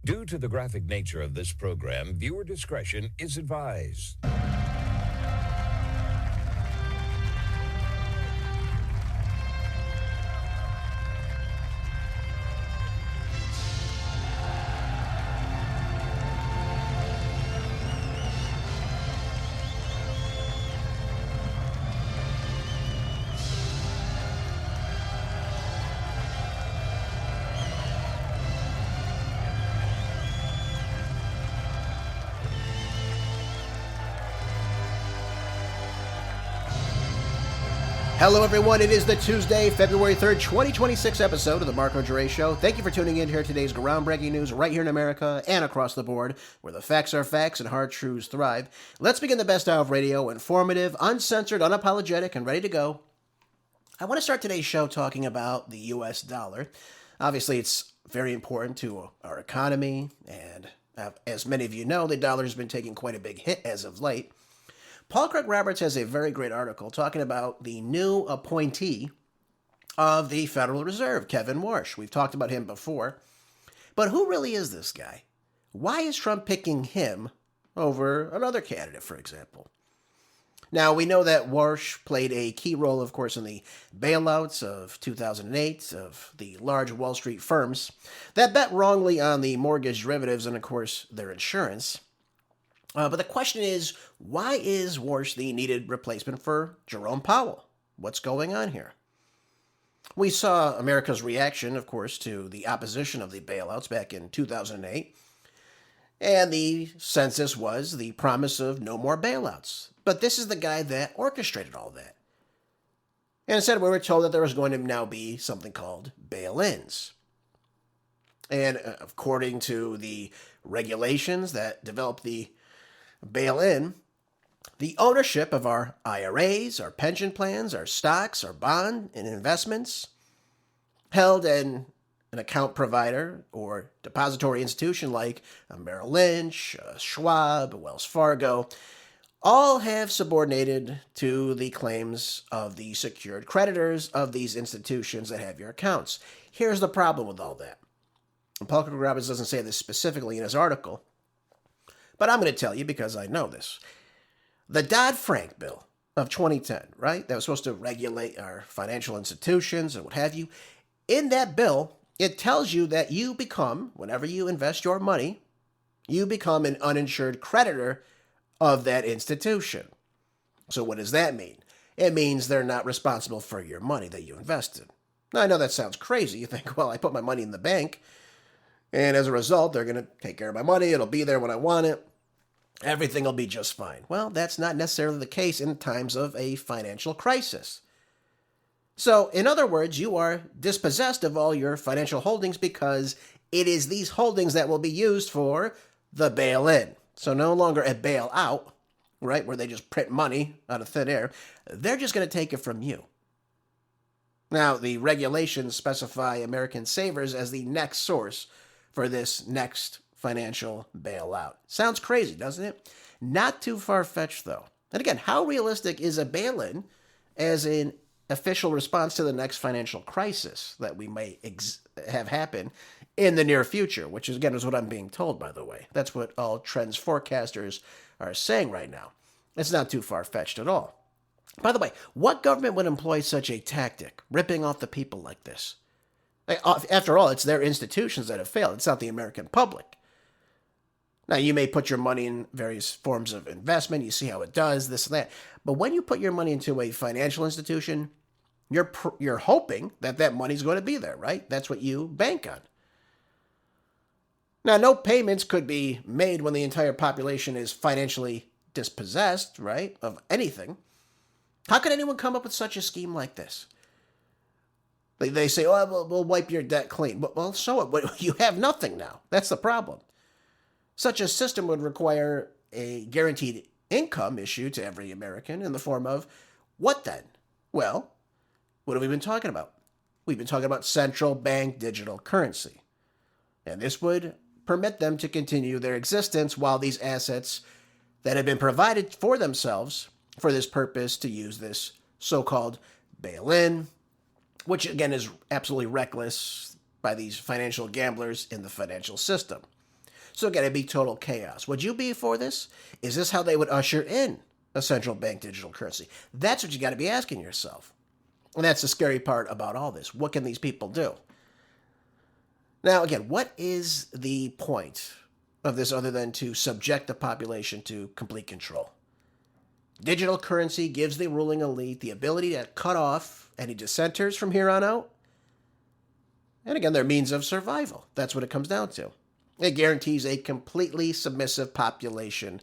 Due to the graphic nature of this program, viewer discretion is advised. Hello, everyone. It is the Tuesday, February 3rd, 2026 episode of the Marco Dre Show. Thank you for tuning in here. Today's groundbreaking news right here in America and across the board, where the facts are facts and hard truths thrive. Let's begin the best hour of radio, informative, uncensored, unapologetic, and ready to go. I want to start today's show talking about the U.S. dollar. Obviously, it's very important to our economy, and as many of you know, the dollar has been taking quite a big hit as of late. Paul Craig Roberts has a very great article talking about the new appointee of the Federal Reserve, Kevin Warsh. We've talked about him before. But who really is this guy? Why is Trump picking him over another candidate, for example? Now, we know that Warsh played a key role, of course, in the bailouts of 2008 of the large Wall Street firms that bet wrongly on the mortgage derivatives and, of course, their insurance. But the question is, why is Warsh the needed replacement for Jerome Powell? What's going on here? We saw America's reaction, of course, to the opposition of the bailouts back in 2008. And the census was the promise of no more bailouts. But this is the guy that orchestrated all that. And instead, we were told that there was going to now be something called bail-ins. And according to the regulations that developed the bail-in, the ownership of our IRAs, our pension plans, our stocks, our bond and investments held in an account provider or depository institution like a Merrill Lynch, a Schwab, a Wells Fargo, all have subordinated to the claims of the secured creditors of these institutions that have your accounts. Here's the problem with all that. And Paul Craig Roberts doesn't say this specifically in his article, but I'm going to tell you because I know this. The Dodd-Frank bill of 2010, right? That was supposed to regulate our financial institutions and what have you. In that bill, it tells you that you become, whenever you invest your money, you become an uninsured creditor of that institution. So what does that mean? It means they're not responsible for your money that you invested. Now, I know that sounds crazy. You think, well, I put my money in the bank, and as a result, they're going to take care of my money. It'll be there when I want it. Everything will be just fine. Well, that's not necessarily the case in times of a financial crisis. So, in other words, you are dispossessed of all your financial holdings because it is these holdings that will be used for the bail-in. So no longer a bailout, right, where they just print money out of thin air. They're just going to take it from you. Now, the regulations specify American savers as the next source for this next financial bailout. Sounds crazy, doesn't it? Not too far-fetched, though. And again, how realistic is a bail-in as an official response to the next financial crisis that we may have happen in the near future, which is, again, is what I'm being told, by the way. That's what all trends forecasters are saying right now. It's not too far-fetched at all. By the way, what government would employ such a tactic, ripping off the people like this? After all, it's their institutions that have failed. It's not the American public. Now, you may put your money in various forms of investment. You see how it does, this and that. But when you put your money into a financial institution, you're hoping that that money's going to be there, right? That's what you bank on. Now, no payments could be made when the entire population is financially dispossessed, right, of anything. How could anyone come up with such a scheme like this? They say, oh, we'll wipe your debt clean. Well, so what? You have nothing now. That's the problem. Such a system would require a guaranteed income issued to every American in the form of what then? Well, what have we been talking about? We've been talking about central bank digital currency. And this would permit them to continue their existence while these assets that have been provided for themselves for this purpose to use this so-called bail-in, which again is absolutely reckless by these financial gamblers in the financial system. So again, it'd be total chaos. Would you be for this? Is this how they would usher in a central bank digital currency? That's what you got to be asking yourself. And that's the scary part about all this. What can these people do? Now, again, what is the point of this other than to subject the population to complete control? Digital currency gives the ruling elite the ability to cut off any dissenters from here on out. And again, their means of survival. That's what it comes down to. It guarantees a completely submissive population,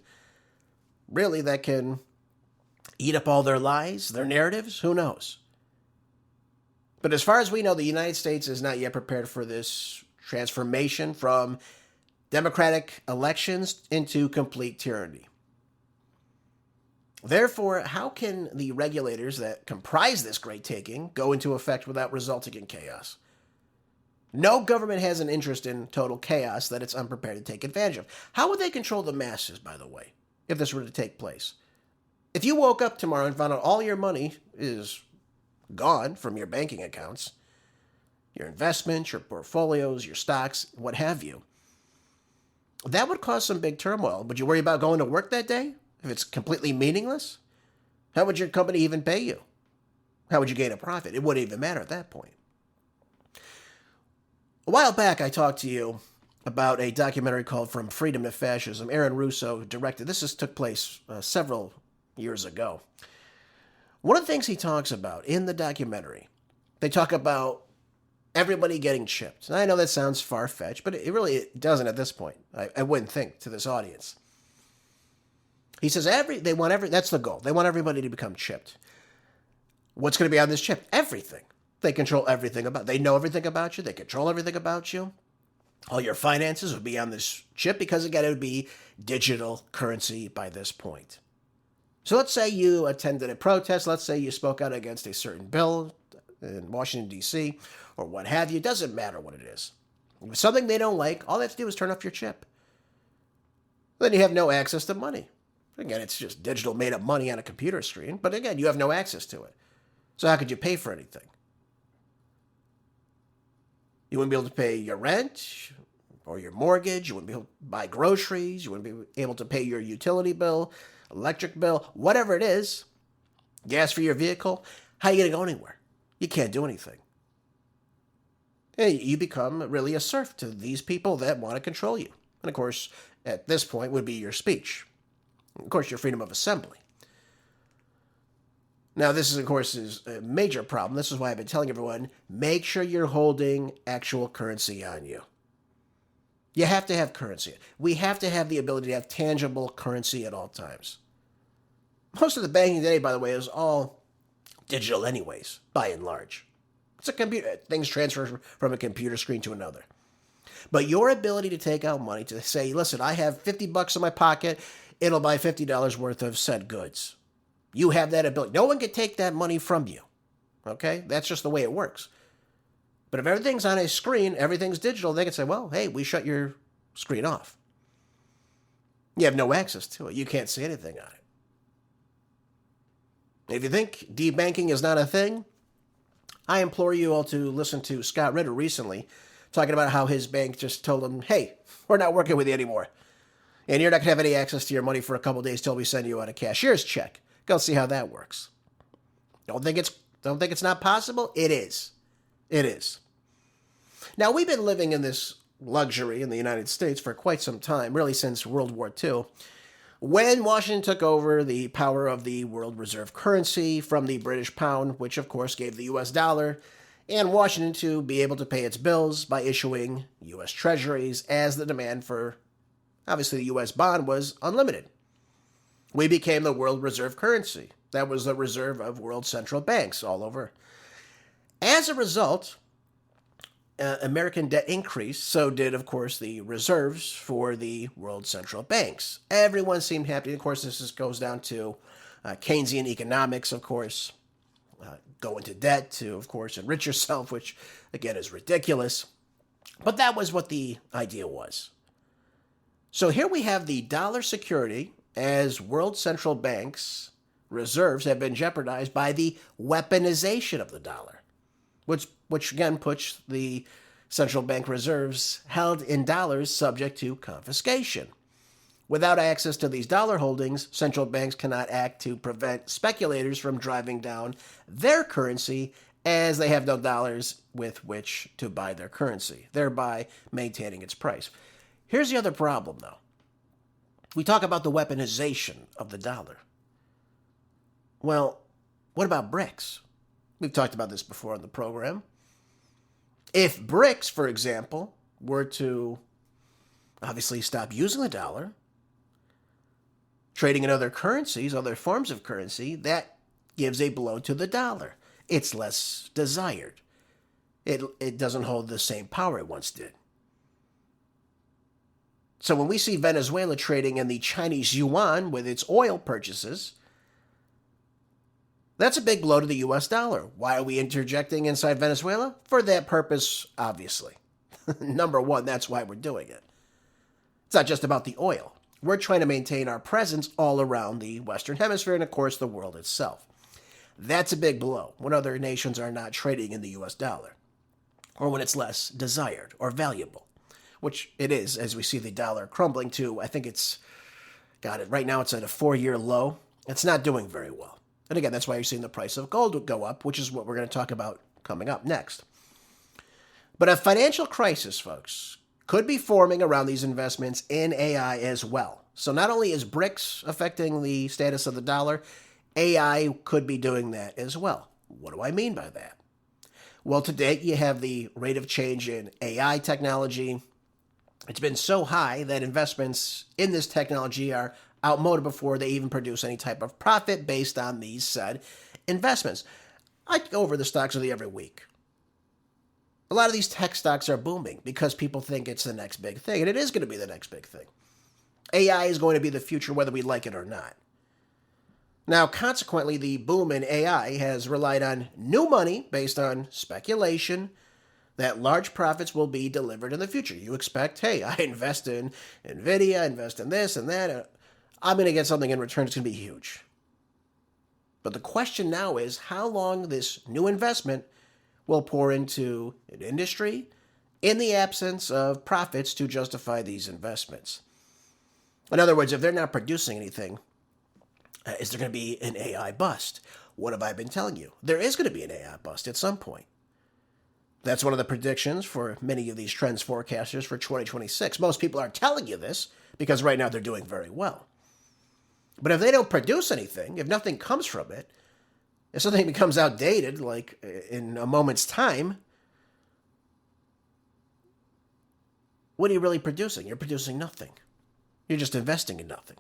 really, that can eat up all their lies, their narratives, who knows? But as far as we know, the United States is not yet prepared for this transformation from democratic elections into complete tyranny. Therefore, how can the regulators that comprise this great taking go into effect without resulting in chaos? No government has an interest in total chaos that it's unprepared to take advantage of. How would they control the masses, by the way, if this were to take place? If you woke up tomorrow and found out all your money is gone from your banking accounts, your investments, your portfolios, your stocks, what have you, that would cause some big turmoil. Would you worry about going to work that day if it's completely meaningless? How would your company even pay you? How would you gain a profit? It wouldn't even matter at that point. A while back, I talked to you about a documentary called From Freedom to Fascism. Aaron Russo directed. This took place several years ago. One of the things he talks about in the documentary, they talk about everybody getting chipped. And I know that sounds far-fetched, but it really doesn't at this point. I wouldn't think to this audience. He says that's the goal. They want everybody to become chipped. What's going to be on this chip? Everything. They control everything about. They know everything about you. They control everything about you. All your finances would be on this chip because, again, it would be digital currency by this point. So let's say you attended a protest. Let's say you spoke out against a certain bill in Washington, D.C., or what have you. It doesn't matter what it is. If it's something they don't like, all they have to do is turn off your chip. Then you have no access to money. Again, it's just digital made-up money on a computer screen. But again, you have no access to it. So how could you pay for anything? You wouldn't be able to pay your rent or your mortgage. You wouldn't be able to buy groceries. You wouldn't be able to pay your utility bill, electric bill, whatever it is, gas for your vehicle. How are you going to go anywhere? You can't do anything. You become really a serf to these people that want to control you. And of course, at this point would be your speech. Of course, your freedom of assembly. Now, this is, of course, is a major problem. This is why I've been telling everyone, make sure you're holding actual currency on you. You have to have currency. We have to have the ability to have tangible currency at all times. Most of the banking today, by the way, is all digital anyways, by and large. It's a computer. Things transfer from a computer screen to another. But your ability to take out money, to say, listen, I have $50 in my pocket, it'll buy $50 worth of said goods. You have that ability. No one can take that money from you. Okay? That's just the way it works. But if everything's on a screen, everything's digital, they can say, well, hey, we shut your screen off. You have no access to it. You can't see anything on it. If you think debanking is not a thing, I implore you all to listen to Scott Ritter recently talking about how his bank just told him, hey, we're not working with you anymore. And you're not going to have any access to your money for a couple days till we send you out a cashier's check. Go see how that works. Don't think it's not possible? It is. It is. Now, we've been living in this luxury in the United States for quite some time, really since World War II, when Washington took over the power of the world reserve currency from the British pound, which of course gave the U.S. dollar, and Washington to be able to pay its bills by issuing U.S. treasuries as the demand for, obviously, the U.S. bond was unlimited. We became the world reserve currency. That was the reserve of world central banks all over. As a result, American debt increased, so did, of course, the reserves for the world central banks. Everyone seemed happy. Of course, this goes down to Keynesian economics, of course. Go into debt to, of course, enrich yourself, which, again, is ridiculous. But that was what the idea was. So here we have the dollar security as world central banks' reserves have been jeopardized by the weaponization of the dollar, which again puts the Central bank reserves held in dollars subject to confiscation. Without access to these dollar holdings, central banks cannot act to prevent speculators from driving down their currency, as they have no dollars with which to buy their currency, thereby maintaining its price. Here's the other problem, though. We talk about the weaponization of the dollar. Well, what about BRICS? We've talked about this before on the program. If BRICS, for example, were to obviously stop using the dollar, trading in other currencies, other forms of currency, that gives a blow to the dollar. It's less desired. It doesn't hold the same power it once did. So when we see Venezuela trading in the Chinese yuan with its oil purchases, that's a big blow to the U.S. dollar. Why are we interjecting inside Venezuela? For that purpose, obviously. Number one, that's why we're doing it. It's not just about the oil. We're trying to maintain our presence all around the Western Hemisphere and, of course, the world itself. That's a big blow when other nations are not trading in the U.S. dollar, or when it's less desired or valuable, which it is, as we see the dollar crumbling to, I think right now it's at a 4-year low. It's not doing very well. And again, that's why you're seeing the price of gold go up, which is what we're going to talk about coming up next. But a financial crisis, folks, could be forming around these investments in AI as well. So not only is BRICS affecting the status of the dollar, AI could be doing that as well. What do I mean by that? Well, to date, you have the rate of change in AI technology. It's been so high that investments in this technology are outmoded before they even produce any type of profit based on these said investments. I go over the stocks with you every week. A lot of these tech stocks are booming because people think it's the next big thing, and it is going to be the next big thing. AI is going to be the future whether we like it or not. Now, consequently, the boom in AI has relied on new money based on speculation that large profits will be delivered in the future. You expect, hey, I invest in NVIDIA, invest in this and that. I'm going to get something in return. It's going to be huge. But the question now is how long this new investment will pour into an industry in the absence of profits to justify these investments. In other words, if they're not producing anything, is there going to be an AI bust? What have I been telling you? There is going to be an AI bust at some point. That's one of the predictions for many of these trends forecasters for 2026. Most people are telling you this because right now they're doing very well. But if they don't produce anything, if nothing comes from it, if something becomes outdated, like in a moment's time, what are you really producing? You're producing nothing. You're just investing in nothing.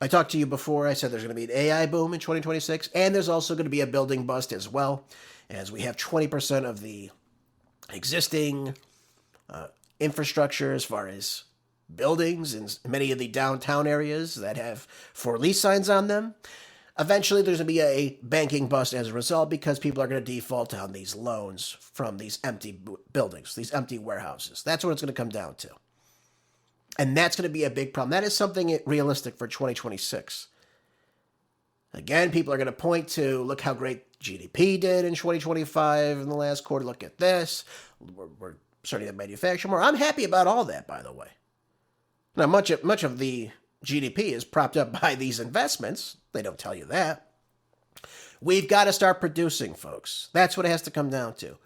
I talked to you before. I said there's going to be an AI boom in 2026, and there's also going to be a building bust as well, as we have 20% of the existing infrastructure as far as buildings in many of the downtown areas that have for lease signs on them. Eventually, there's going to be a banking bust as a result because people are going to default on these loans from these empty buildings, these empty warehouses. That's what it's going to come down to. And that's going to be a big problem. That is something realistic for 2026. Again, people are going to point to, look how great GDP did in 2025 in the last quarter. Look at this. We're starting to manufacture more. I'm happy about all that, by the way. Now, much of the GDP is propped up by these investments. They don't tell you that. We've got to start producing, folks. That's what it has to come down to.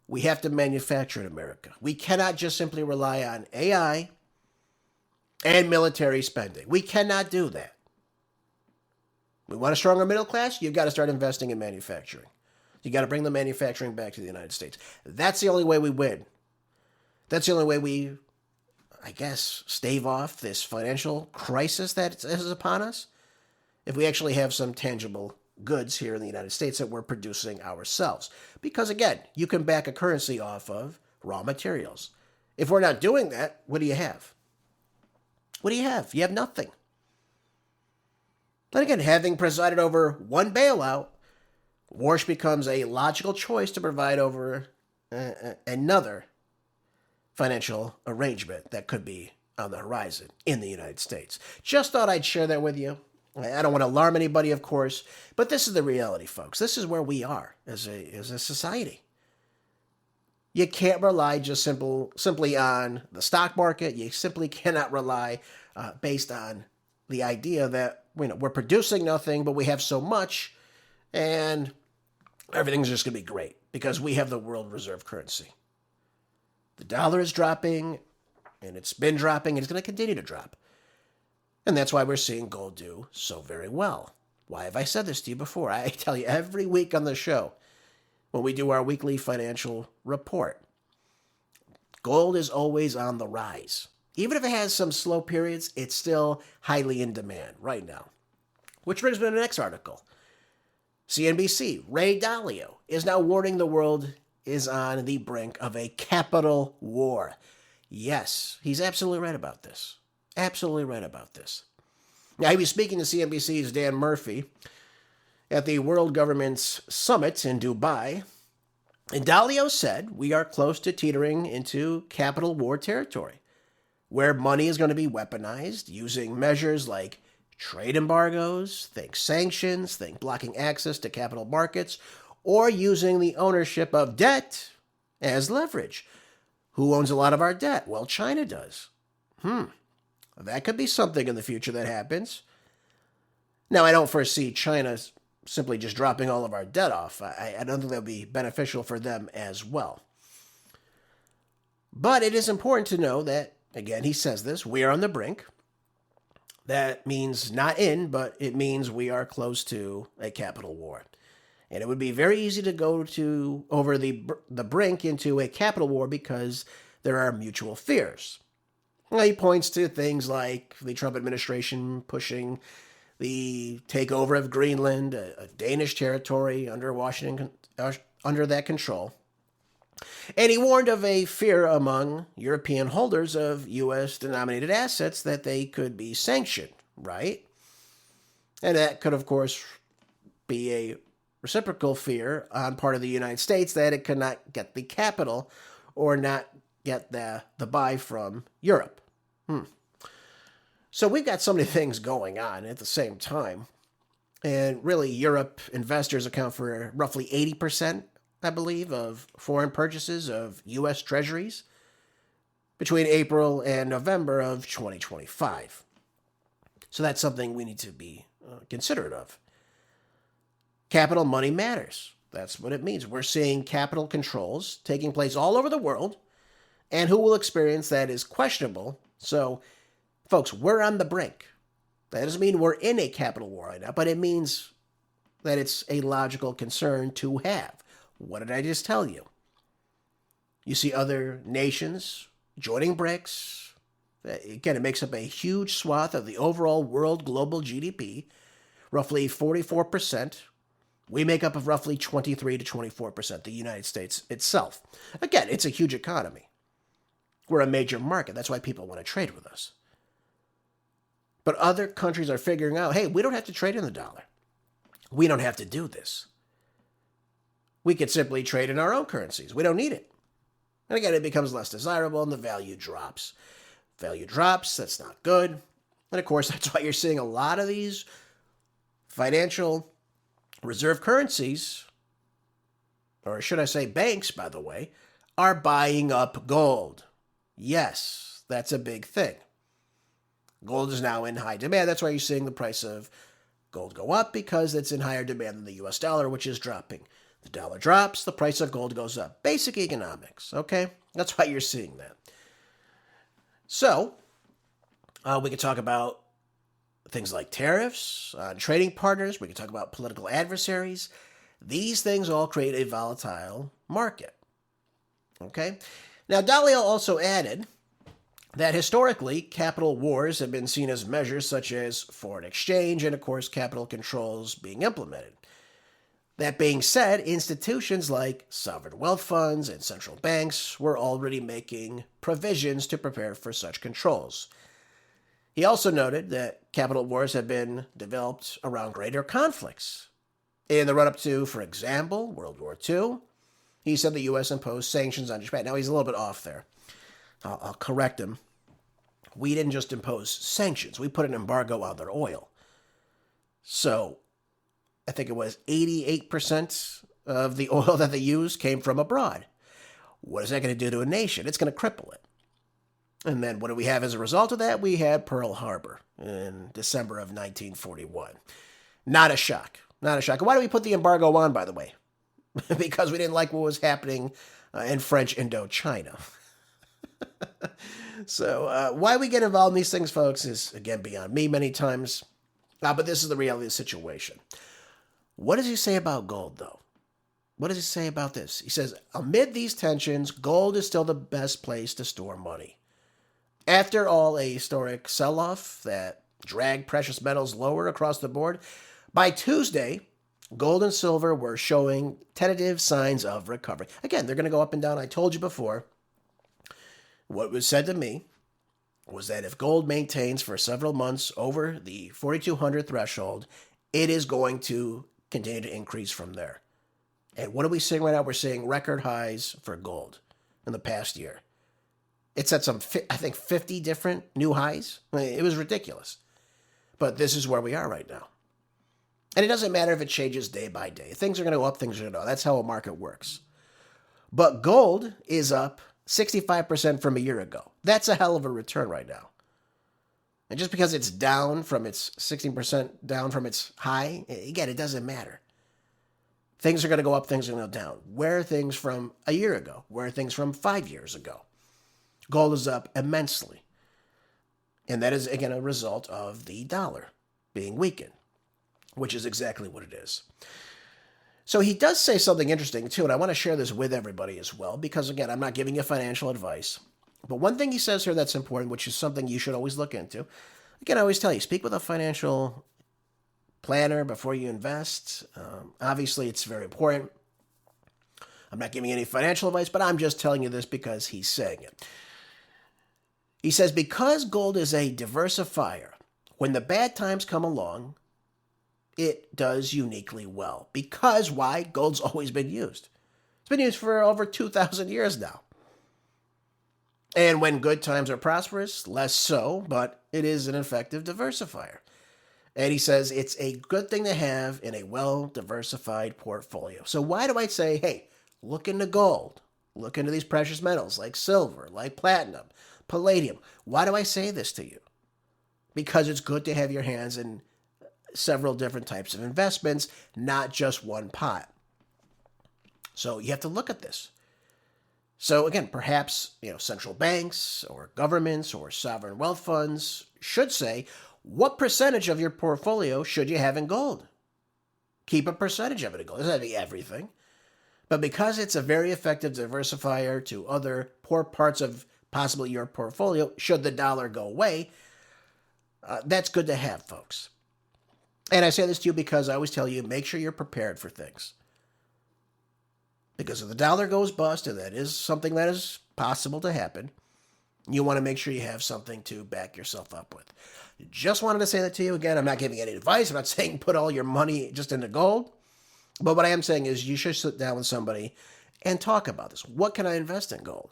We have to manufacture in America. We cannot just simply rely on AI and military spending. We cannot do that. We want a stronger middle class? You've got to start investing in manufacturing. You got to bring the manufacturing back to the United States. That's the only way we win. That's the only way we, I guess, stave off this financial crisis that is upon us. If we actually have some tangible goods here in the United States that we're producing ourselves. Because again, you can back a currency off of raw materials. If we're not doing that, what do you have? What do you have? You have nothing. Then again, having presided over one bailout, Warsh becomes a logical choice to provide over another financial arrangement that could be on the horizon in the United States. Just thought I'd share that with you. I don't want to alarm anybody, of course, but this is the reality, folks. This is where we are as a society. You can't rely just simply on the stock market. You simply cannot rely based on the idea that we're producing nothing, but we have so much, and everything's just going to be great because we have the world reserve currency. The dollar is dropping, and it's been dropping, and it's going to continue to drop. And that's why we're seeing gold do so very well. Why have I said this to you before? I tell you every week on the show when we do our weekly financial report. Gold is always on the rise. Even if it has some slow periods, it's still highly in demand right now. Which brings me to the next article. CNBC, Ray Dalio, is now warning the world is on the brink of a capital war. Yes, he's absolutely right about this. Absolutely right about this. Now, he was speaking to CNBC's Dan Murphy at the World Government's Summit in Dubai, and Dalio said we are close to teetering into capital war territory, where money is going to be weaponized using measures like trade embargoes, think sanctions, think blocking access to capital markets, or using the ownership of debt as leverage. Who owns a lot of our debt? Well, China does. That could be something in the future that happens. Now, I don't foresee China simply just dropping all of our debt off. I don't think that would be beneficial for them as well. But it is important to know that, again, he says this, we are on the brink. That means not in, but it means we are close to a capital war. And it would be very easy to go over the brink into a capital war because there are mutual fears. He points to things like the Trump administration pushing the takeover of Greenland, a Danish territory under that control. And he warned of a fear among European holders of U.S.-denominated assets that they could be sanctioned, right? And that could, of course, be a reciprocal fear on part of the United States that it could not get the capital or not get the buy from Europe. So we've got so many things going on at the same time. And really, Europe investors account for roughly 80%, I believe, of foreign purchases of U.S. treasuries between April and November of 2025. So that's something we need to be considerate of. Capital money matters. That's what it means. We're seeing capital controls taking place all over the world, and who will experience that is questionable. So, folks, we're on the brink. That doesn't mean we're in a capital war right now, but it means that it's a logical concern to have. What did I just tell you? You see other nations joining BRICS. Again, it makes up a huge swath of the overall world global GDP, roughly 44%. We make up of roughly 23 to 24%, the United States itself. Again, it's a huge economy. We're a major market. That's why people want to trade with us. But other countries are figuring out, hey, we don't have to trade in the dollar. We don't have to do this. We could simply trade in our own currencies. We don't need it. And again, it becomes less desirable and the value drops. Value drops, that's not good. And of course, that's why you're seeing a lot of these financial reserve currencies, or should I say banks, by the way, are buying up gold. Yes, that's a big thing. Gold is now in high demand. That's why you're seeing the price of gold go up, because it's in higher demand than the US dollar, which is dropping. The dollar drops, the price of gold goes up. Basic economics, okay? That's why you're seeing that. So, we could talk about things like tariffs on trading partners. We could talk about political adversaries. These things all create a volatile market, okay? Now, Dalio also added that historically, capital wars have been seen as measures such as foreign exchange and, of course, capital controls being implemented. That being said, institutions like sovereign wealth funds and central banks were already making provisions to prepare for such controls. He also noted that capital wars have been developed around greater conflicts. In the run-up to, for example, World War II, he said the U.S. imposed sanctions on Japan. Now, he's a little bit off there. I'll correct him. We didn't just impose sanctions. We put an embargo on their oil. So, I think it was 88% of the oil that they used came from abroad. What is that going to do to a nation? It's going to cripple it. And then what do we have as a result of that? We had Pearl Harbor in December of 1941. Not a shock. Not a shock. Why do we put the embargo on, by the way? Because we didn't like what was happening in French Indochina. So why we get involved in these things, folks, is, again, beyond me many times. But this is the reality of the situation. What does he say about gold, though? What does he say about this? He says, amid these tensions, gold is still the best place to store money. After all, a historic sell-off that dragged precious metals lower across the board, by Tuesday, gold and silver were showing tentative signs of recovery. Again, they're going to go up and down. I told you before, what was said to me was that if gold maintains for several months over the 4,200 threshold, it is going to continue to increase from there. And what are we seeing right now? We're seeing record highs for gold in the past year. It's at some, I think, 50 different new highs. I mean, it was ridiculous. But this is where we are right now. And it doesn't matter if it changes day by day. Things are going to go up, things are going to go down. That's how a market works. But gold is up 65% from a year ago. That's a hell of a return right now. And just because it's down from its 16% down from its high, again, it doesn't matter. Things are going to go up, things are going to go down. Where are things from a year ago? Where are things from 5 years ago? Gold is up immensely. And that is, again, a result of the dollar being weakened, which is exactly what it is. So he does say something interesting, too, and I want to share this with everybody as well, because, again, I'm not giving you financial advice. But one thing he says here that's important, which is something you should always look into. Again, I always tell you, speak with a financial planner before you invest. Obviously, it's very important. I'm not giving any financial advice, but I'm just telling you this because he's saying it. He says, because gold is a diversifier, when the bad times come along, it does uniquely well. Because why? Gold's always been used. It's been used for over 2,000 years now. And when good times are prosperous, less so, but it is an effective diversifier. And he says it's a good thing to have in a well-diversified portfolio. So why do I say, hey, look into gold, look into these precious metals like silver, like platinum, palladium? Why do I say this to you? Because it's good to have your hands in several different types of investments, not just one pot. So you have to look at this. So again, perhaps, central banks or governments or sovereign wealth funds should say, what percentage of your portfolio should you have in gold? Keep a percentage of it in gold. It doesn't have to be everything. But because it's a very effective diversifier to other poor parts of possibly your portfolio, should the dollar go away, that's good to have, folks. And I say this to you because I always tell you, make sure you're prepared for things. Because if the dollar goes bust, and that is something that is possible to happen, you want to make sure you have something to back yourself up with. Just wanted to say that to you. Again, I'm not giving any advice. I'm not saying put all your money just into gold. But what I am saying is you should sit down with somebody and talk about this. What can I invest in gold?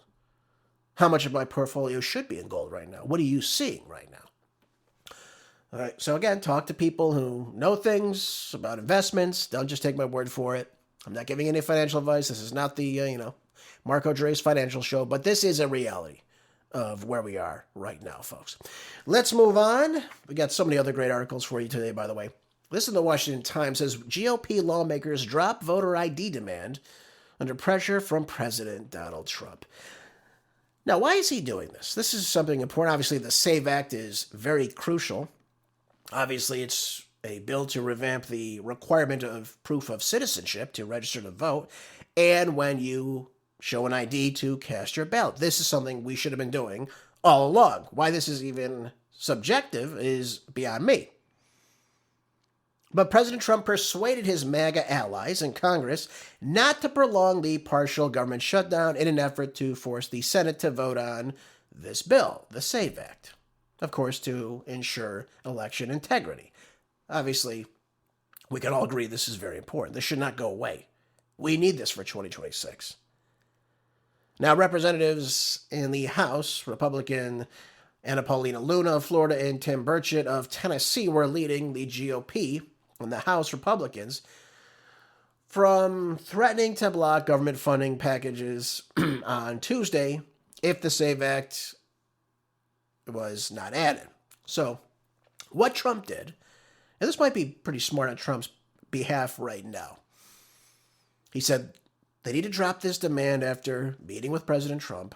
How much of my portfolio should be in gold right now? What are you seeing right now? All right. So again, talk to people who know things about investments. Don't just take my word for it. I'm not giving any financial advice. This is not the, Marco Dre's financial show, but this is a reality of where we are right now, folks. Let's move on. We got so many other great articles for you today, by the way. This in the Washington Times says GOP lawmakers drop voter ID demand under pressure from President Donald Trump. Now, why is he doing this? This is something important. Obviously, the SAVE Act is very crucial. Obviously, it's a bill to revamp the requirement of proof of citizenship to register to vote, and when you show an ID to cast your ballot. This is something we should have been doing all along. Why this is even subjective is beyond me. But President Trump persuaded his MAGA allies in Congress not to prolong the partial government shutdown in an effort to force the Senate to vote on this bill, the SAVE Act, of course, to ensure election integrity. Obviously, we can all agree this is very important. This should not go away. We need this for 2026. Now, representatives in the House, Republican Anna Paulina Luna of Florida and Tim Burchett of Tennessee were leading the GOP and the House Republicans from threatening to block government funding packages on Tuesday if the SAVE Act was not added. So, what Trump did, and this might be pretty smart on Trump's behalf right now, he said they need to drop this demand after meeting with President Trump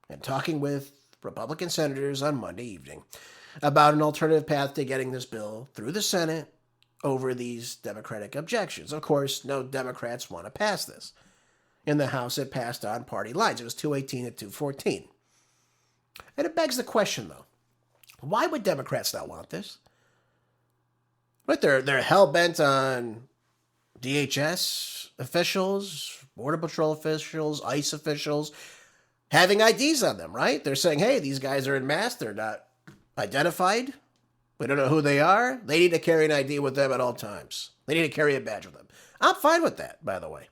and talking with Republican senators on Monday evening about an alternative path to getting this bill through the Senate over these Democratic objections. Of course, no Democrats want to pass this. In the House, it passed on party lines. It was 218 to 214. And it begs the question, though, why would Democrats not want this? Right, they're hell-bent on DHS officials, Border Patrol officials, ICE officials, having IDs on them, right? They're saying, hey, these guys are in mass. They're not identified. We don't know who they are. They need to carry an ID with them at all times. They need to carry a badge with them. I'm fine with that, by the way.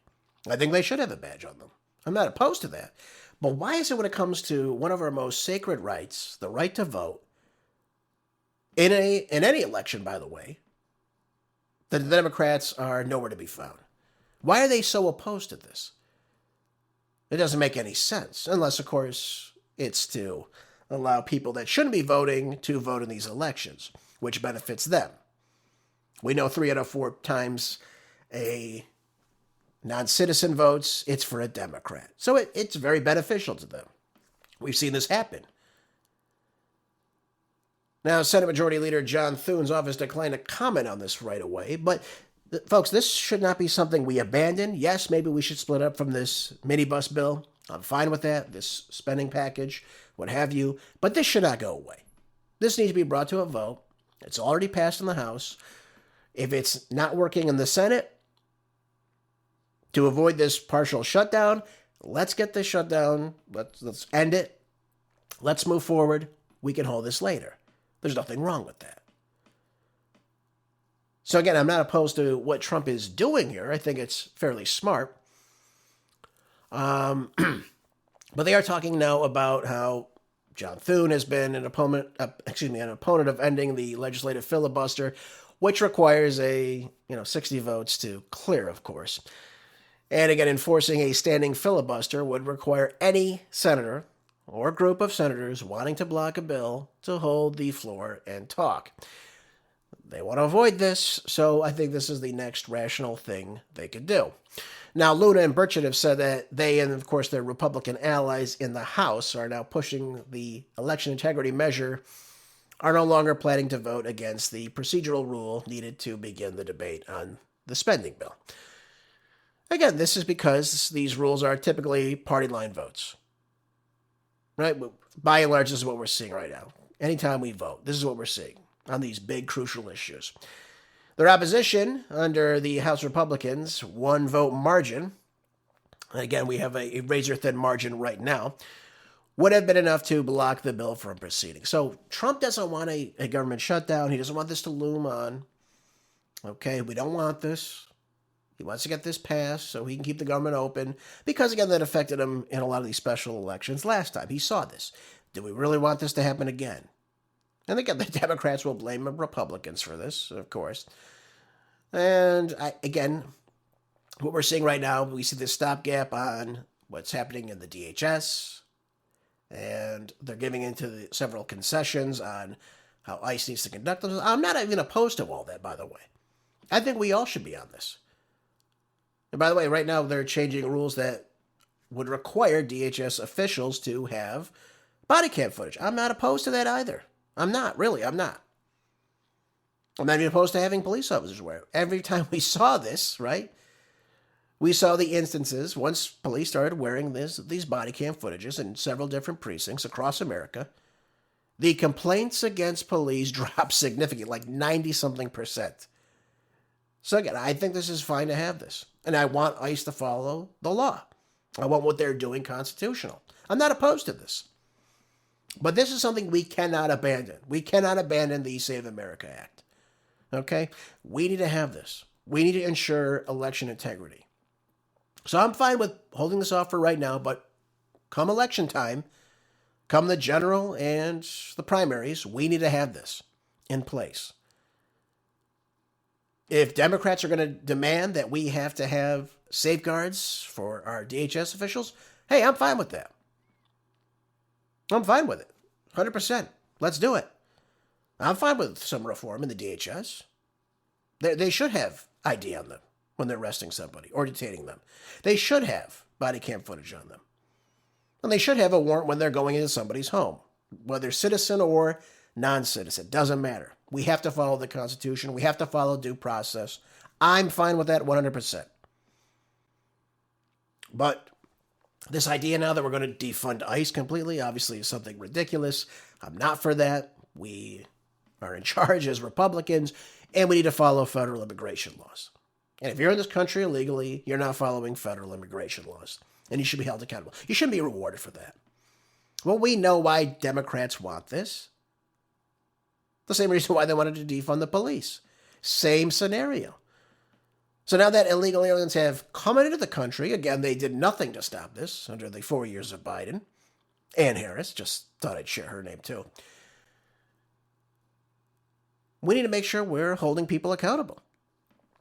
I think they should have a badge on them. I'm not opposed to that. But why is it when it comes to one of our most sacred rights, the right to vote, in any election, by the way, that the Democrats are nowhere to be found? Why are they so opposed to this? It doesn't make any sense, unless, of course, it's to allow people that shouldn't be voting to vote in these elections, which benefits them. We know 3 out of 4 times a non-citizen votes, it's for a Democrat. So it's very beneficial to them. We've seen this happen. Now, Senate Majority Leader John Thune's office declined to comment on this right away, but folks, this should not be something we abandon. Yes, maybe we should split up from this minibus bill. I'm fine with that, this spending package, what have you, but this should not go away. This needs to be brought to a vote. It's already passed in the House. If it's not working in the Senate, to avoid this partial shutdown, let's get this shutdown. Let's end it. Let's move forward. We can hold this later. There's nothing wrong with that. So again, I'm not opposed to what Trump is doing here. I think it's fairly smart. But they are talking now about how John Thune has been an opponent of ending the legislative filibuster, which requires 60 votes to clear, of course. And again, enforcing a standing filibuster would require any senator or group of senators wanting to block a bill to hold the floor and talk. They want to avoid this, so I think this is the next rational thing they could do. Now, Luna and Burchett have said that they and, of course, their Republican allies in the House are now pushing the election integrity measure, are no longer planning to vote against the procedural rule needed to begin the debate on the spending bill. Again, this is because these rules are typically party line votes. Right? By and large, this is what we're seeing right now. Anytime we vote, this is what we're seeing on these big, crucial issues. Their opposition under the House Republicans, 1 vote margin, again, we have a razor-thin margin right now, would have been enough to block the bill from proceeding. So Trump doesn't want a government shutdown. He doesn't want this to loom on. Okay, we don't want this. He wants to get this passed so he can keep the government open because, again, that affected him in a lot of these special elections last time. He saw this. Do we really want this to happen again? And again, the Democrats will blame the Republicans for this, of course. And again, what we're seeing right now, we see this stopgap on what's happening in the DHS, and they're giving into several concessions on how ICE needs to conduct themselves. I'm not even opposed to all that, by the way. I think we all should be on this. And by the way, right now they're changing rules that would require DHS officials to have body cam footage. I'm not opposed to that either. I'm not, really, I'm not. I'm not even opposed to having police officers wear it. Every time we saw this, right, we saw the instances, once police started wearing these body cam footages in several different precincts across America, the complaints against police dropped significantly, like 90-something%. So again, I think this is fine to have this. And I want ICE to follow the law. I want what they're doing constitutional. I'm not opposed to this. But this is something we cannot abandon. We cannot abandon the Save America Act. Okay? We need to have this. We need to ensure election integrity. So I'm fine with holding this off for right now, but come election time, come the general and the primaries, we need to have this in place. If Democrats are going to demand that we have to have safeguards for our DHS officials, hey, I'm fine with that. I'm fine with it. 100%. Let's do it. I'm fine with some reform in the DHS. They should have ID on them when they're arresting somebody or detaining them. They should have body cam footage on them. And they should have a warrant when they're going into somebody's home, whether citizen or non-citizen. Doesn't matter. We have to follow the Constitution. We have to follow due process. I'm fine with that 100%. But this idea now that we're going to defund ICE completely, obviously, is something ridiculous. I'm not for that. We are in charge as Republicans, and we need to follow federal immigration laws. And if you're in this country illegally, you're not following federal immigration laws, and you should be held accountable. You shouldn't be rewarded for that. Well, we know why Democrats want this. The same reason why they wanted to defund the police. Same scenario. So now that illegal aliens have come into the country, again, they did nothing to stop this under the 4 years of Biden. Ann Harris, just thought I'd share her name too. We need to make sure we're holding people accountable.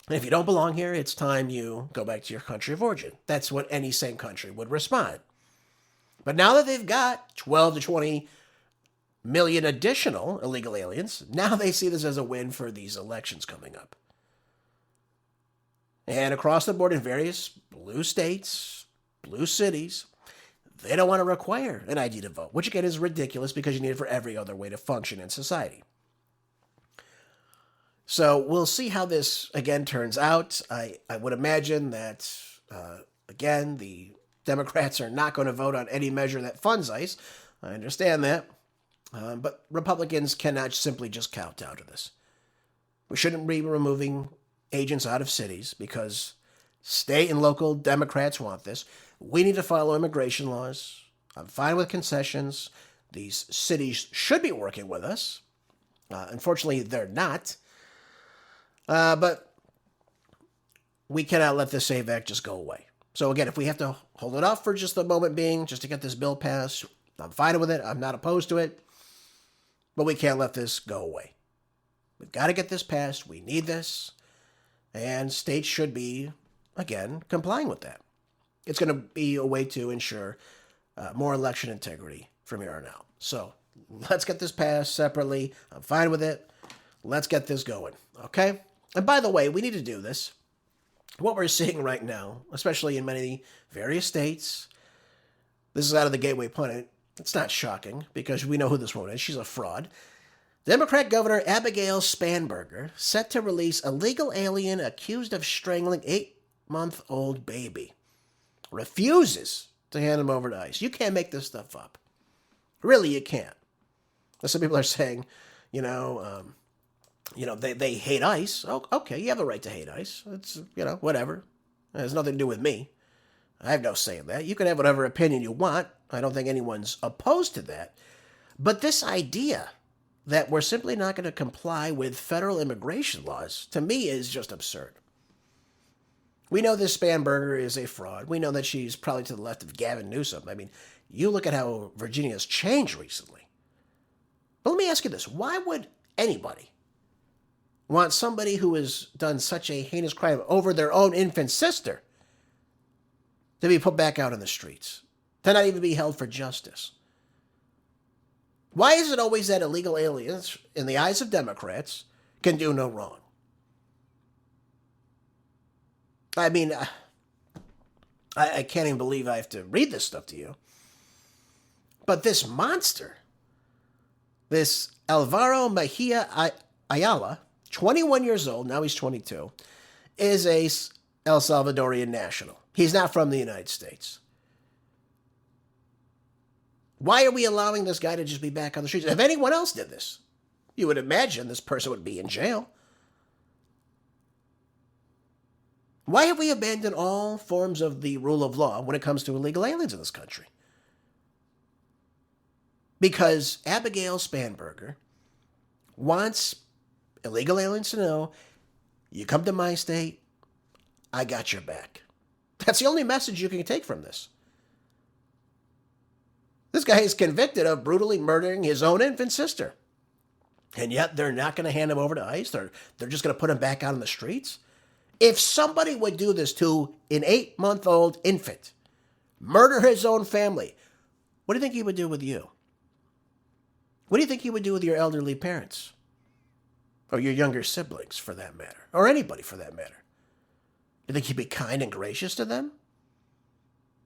And if you don't belong here, it's time you go back to your country of origin. That's what any sane country would respond. But now that they've got 12 to 20 million additional illegal aliens, now they see this as a win for these elections coming up. And across the board in various blue states, blue cities, they don't want to require an ID to vote, which again is ridiculous because you need it for every other way to function in society. So we'll see how this, again, turns out. I would imagine that, again, the Democrats are not going to vote on any measure that funds ICE. I understand that. But Republicans cannot simply just kowtow to this. We shouldn't be removing agents out of cities because state and local Democrats want this. We need to follow immigration laws. I'm fine with concessions. These cities should be working with us. Unfortunately, they're not. But we cannot let the SAVE Act just go away. So again, if we have to hold it off for just the moment being, just to get this bill passed, I'm fine with it. I'm not opposed to it. But we can't let this go away. We've got to get this passed. We need this. And states should be, again, complying with that. It's going to be a way to ensure more election integrity from here on out. So let's get this passed separately. I'm fine with it. Let's get this going, okay? And by the way, we need to do this. What we're seeing right now, especially in many various states, this is out of the Gateway Pundit. It's not shocking because we know who this woman is. She's a fraud. Democrat Governor Abigail Spanberger set to release a legal alien accused of strangling 8-month-old baby. Refuses to hand him over to ICE. You can't make this stuff up. Really, you can't. Some people are saying, they hate ICE. Oh, okay, you have the right to hate ICE. It's, whatever. It has nothing to do with me. I have no say in that. You can have whatever opinion you want. I don't think anyone's opposed to that. But this idea that we're simply not going to comply with federal immigration laws, to me, is just absurd. We know this Spanberger is a fraud. We know that she's probably to the left of Gavin Newsom. I mean, you look at how Virginia's changed recently. But let me ask you this. Why would anybody want somebody who has done such a heinous crime over their own infant sister to be put back out on the streets, to not even be held for justice? Why is it always that illegal aliens, in the eyes of Democrats, can do no wrong? I mean, I can't even believe I have to read this stuff to you. But this monster, this Alvaro Mejia Ayala, 21 years old, now he's 22, is a El Salvadorian national. He's not from the United States. Why are we allowing this guy to just be back on the streets? If anyone else did this, you would imagine this person would be in jail. Why have we abandoned all forms of the rule of law when it comes to illegal aliens in this country? Because Abigail Spanberger wants illegal aliens to know, you come to my state, I got your back. That's the only message you can take from this. This guy is convicted of brutally murdering his own infant sister. And yet they're not going to hand him over to ICE. They're just going to put him back out on the streets. If somebody would do this to an 8-month-old infant, murder his own family, what do you think he would do with you? What do you think he would do with your elderly parents? Or your younger siblings, for that matter? Or anybody, for that matter? Do you think he'd be kind and gracious to them?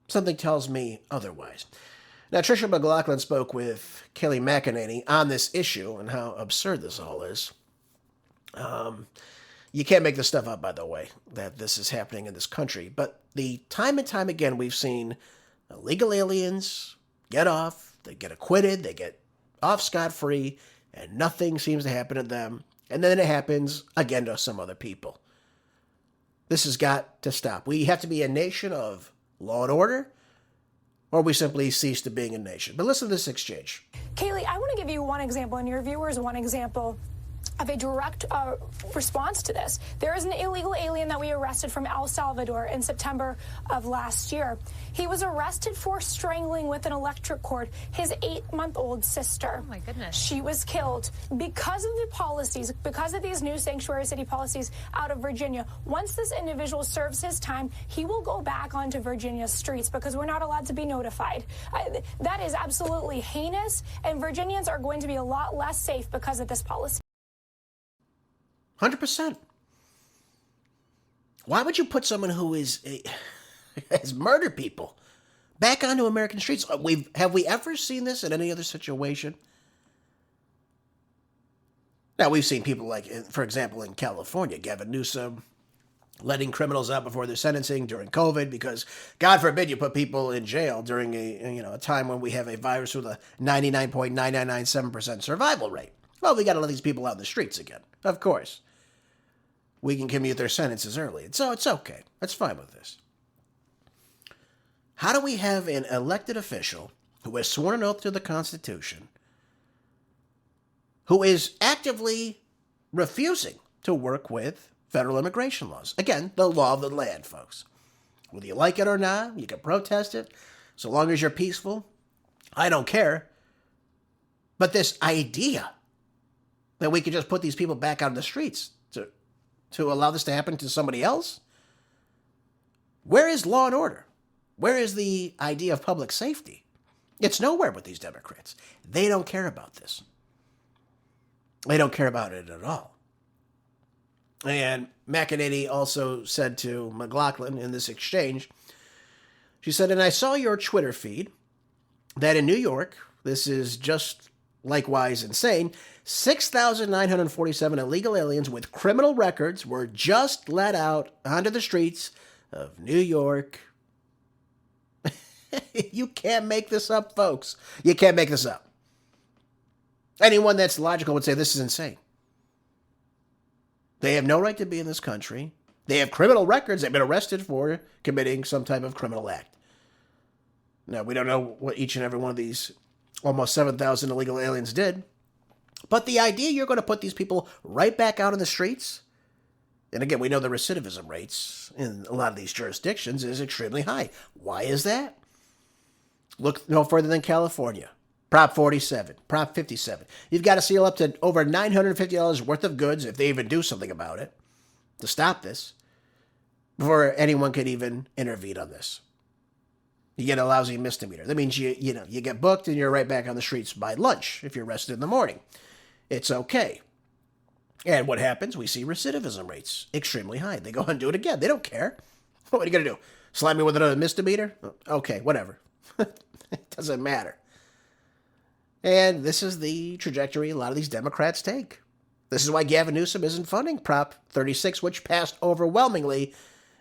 Something tells me otherwise. Now, Tricia McLaughlin spoke with Kelly McEnany on this issue and how absurd this all is. You can't make this stuff up, by the way, that this is happening in this country. But the time and time again, we've seen illegal aliens get off, they get acquitted, they get off scot-free, and nothing seems to happen to them. And then it happens again to some other people. This has got to stop. We have to be a nation of law and order, or we simply cease to being a nation. But listen to this exchange. Kaylee, I want to give you one example, and your viewers one example of a direct response to this. There is an illegal alien that we arrested from El Salvador in September of last year. He was arrested for strangling with an electric cord his 8-month-old sister. Oh, my goodness. She was killed because of the policies, because of these new sanctuary city policies out of Virginia. Once this individual serves his time, he will go back onto Virginia's streets because we're not allowed to be notified. That is absolutely heinous, and Virginians are going to be a lot less safe because of this policy. 100%. Why would you put someone who has murdered people back onto American streets? Have we ever seen this in any other situation? Now, we've seen people like, for example, in California, Gavin Newsom letting criminals out before their sentencing during COVID because, God forbid, you put people in jail during a time when we have a virus with a 99.9997% survival rate. Well, we got to let these people out in the streets again, of course. We can commute their sentences early. So it's okay. That's fine with this. How do we have an elected official who has sworn an oath to the Constitution, who is actively refusing to work with federal immigration laws? Again, the law of the land, folks. Whether you like it or not, you can protest it. So long as you're peaceful, I don't care. But this idea that we could just put these people back out on the streets to allow this to happen to somebody else? Where is law and order? Where is the idea of public safety? It's nowhere with these Democrats. They don't care about this. They don't care about it at all. And McEnany also said to McLaughlin in this exchange, she said, and I saw your Twitter feed that in New York, this is just likewise insane, 6,947 illegal aliens with criminal records were just let out onto the streets of New York. You can't make this up, folks. You can't make this up. Anyone that's logical would say this is insane. They have no right to be in this country. They have criminal records. They've been arrested for committing some type of criminal act. Now, we don't know what each and every one of these almost 7,000 illegal aliens did. But the idea you're going to put these people right back out in the streets, and again, we know the recidivism rates in a lot of these jurisdictions is extremely high. Why is that? Look no further than California. Prop 47, Prop 57. You've got to seal up to over $950 worth of goods, if they even do something about it, to stop this, before anyone could even intervene on this. You get a lousy misdemeanor. That means you get booked and you're right back on the streets by lunch if you're arrested in the morning. It's okay. And what happens? We see recidivism rates extremely high. They go and do it again. They don't care. What are you going to do? Slap me with another misdemeanor? Okay, whatever. It doesn't matter. And this is the trajectory a lot of these Democrats take. This is why Gavin Newsom isn't funding Prop 36, which passed overwhelmingly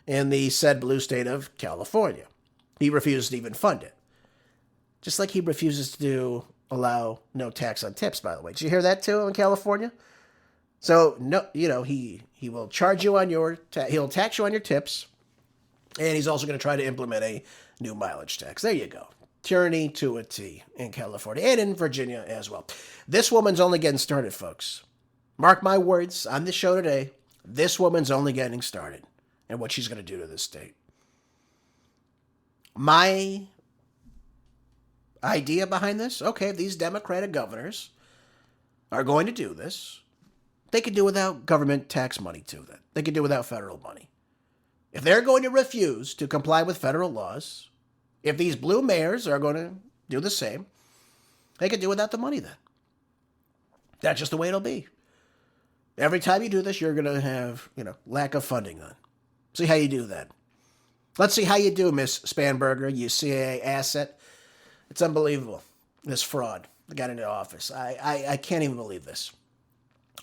in the said blue state of California. He refuses to even fund it. Just like he refuses to allow no tax on tips, by the way. Did you hear that too in California? So, no, he will charge you on he'll tax you on your tips, and he's also going to try to implement a new mileage tax. There you go. Tyranny to a T in California and in Virginia as well. This woman's only getting started, folks. Mark my words on this show today. This woman's only getting started and what she's going to do to this state. My idea behind this, okay, these Democratic governors are going to do this, they could do without government tax money too. Then they could do without federal money. If they're going to refuse to comply with federal laws, if these blue mayors are going to do the same, they could do without the money then. That's just the way it'll be. Every time you do this, you're going to have, lack of funding then. See how you do that. Let's see how you do, Miss Spanberger, you CIA asset. It's unbelievable, this fraud that got into office. I can't even believe this.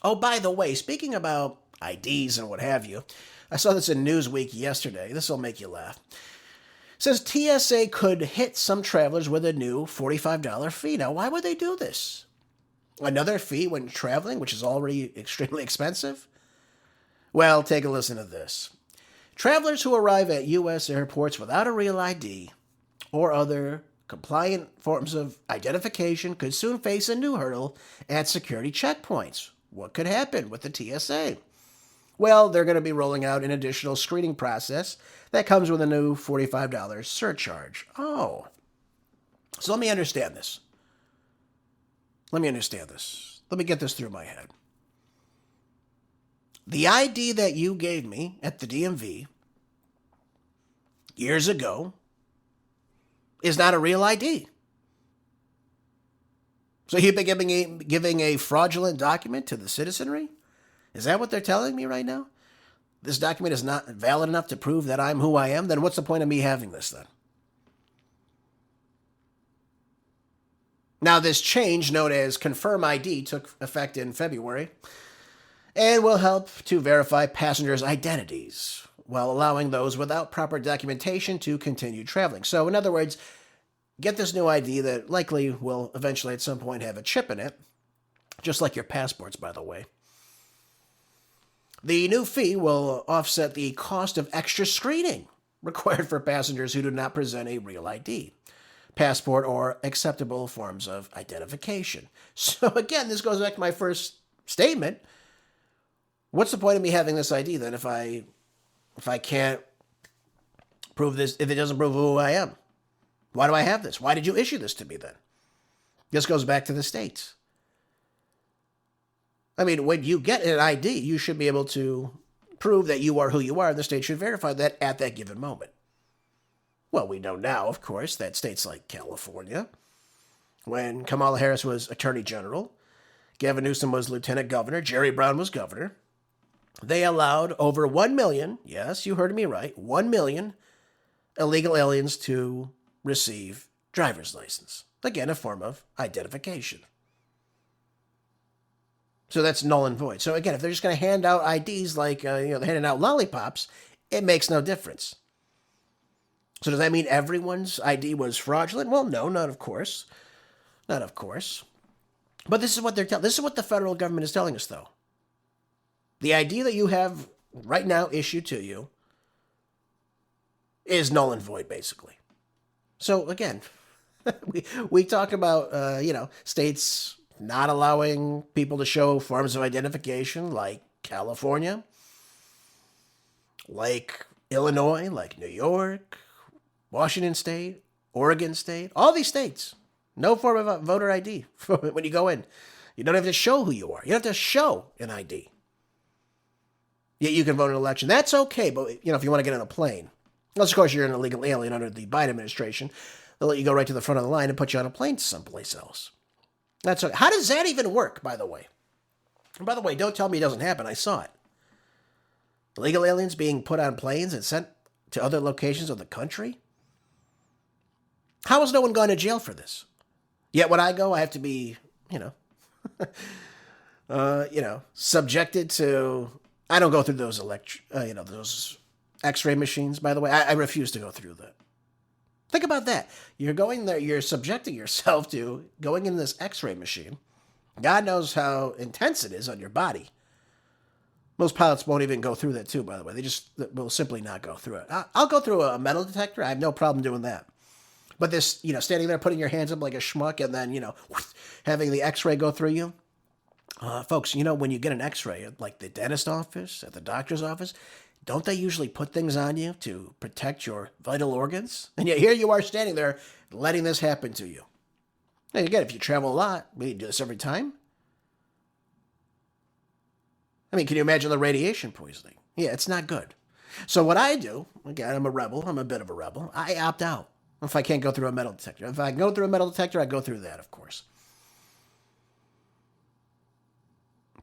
Oh, by the way, speaking about IDs and what have you, I saw this in Newsweek yesterday. This will make you laugh. It says TSA could hit some travelers with a new $45 fee. Now, why would they do this? Another fee when traveling, which is already extremely expensive? Well, take a listen to this. Travelers who arrive at U.S. airports without a real ID or other compliant forms of identification could soon face a new hurdle at security checkpoints. What could happen with the TSA? Well, they're going to be rolling out an additional screening process that comes with a new $45 surcharge. Oh. So let me understand this. Let me get this through my head. The ID that you gave me at the DMV years ago is not a real ID. So you've been giving a fraudulent document to the citizenry? Is that what they're telling me right now? This document is not valid enough to prove that I'm who I am? Then what's the point of me having this then? Now, this change, known as Confirm ID, took effect in February and will help to verify passengers' identities while allowing those without proper documentation to continue traveling. So, in other words, get this new ID that likely will eventually at some point have a chip in it, just like your passports, by the way. The new fee will offset the cost of extra screening required for passengers who do not present a real ID, passport, or acceptable forms of identification. So again, this goes back to my first statement. What's the point of me having this ID then if I can't prove this, if it doesn't prove who I am? Why do I have this? Why did you issue this to me then? This goes back to the states. I mean, when you get an ID, you should be able to prove that you are who you are, and the state should verify that at that given moment. Well, we know now, of course, that states like California, when Kamala Harris was Attorney General, Gavin Newsom was Lieutenant Governor, Jerry Brown was Governor, they allowed over 1 million, yes, you heard me right, 1 million illegal aliens to receive driver's license. Again, a form of identification. So that's null and void. So again, if they're just going to hand out IDs like, they're handing out lollipops, it makes no difference. So does that mean everyone's ID was fraudulent? Well, no, not of course. Not of course. But this is what this is what the federal government is telling us, though. The ID that you have right now issued to you is null and void, basically. So again, we talk about, states not allowing people to show forms of identification like California, like Illinois, like New York, Washington State, Oregon State, all these states. No form of voter ID when you go in. You don't have to show who you are. You don't have to show an ID. Yet you can vote in an election. That's okay, but if you want to get on a plane, unless of course you're an illegal alien under the Biden administration, they'll let you go right to the front of the line and put you on a plane to someplace else. That's okay. How does that even work, by the way? And by the way, don't tell me it doesn't happen. I saw it. Illegal aliens being put on planes and sent to other locations of the country? How has no one gone to jail for this? Yet when I go, I have to be, subjected to. I don't go through those those X-ray machines. By the way, I refuse to go through that. Think about that. You're going there. You're subjecting yourself to going in this X-ray machine. God knows how intense it is on your body. Most pilots won't even go through that too. By the way, they just will simply not go through it. I'll go through a metal detector. I have no problem doing that. But this, standing there, putting your hands up like a schmuck and then, having the X-ray go through you. Folks, when you get an X-ray at like the dentist office, at the doctor's office, don't they usually put things on you to protect your vital organs? And yet here you are standing there letting this happen to you. Now, again, if you travel a lot, will you do this every time? I mean, can you imagine the radiation poisoning? Yeah, it's not good. So what I do, again, I'm a rebel. I'm a bit of a rebel. I opt out if I can't go through a metal detector. If I can go through a metal detector, I go through that, of course.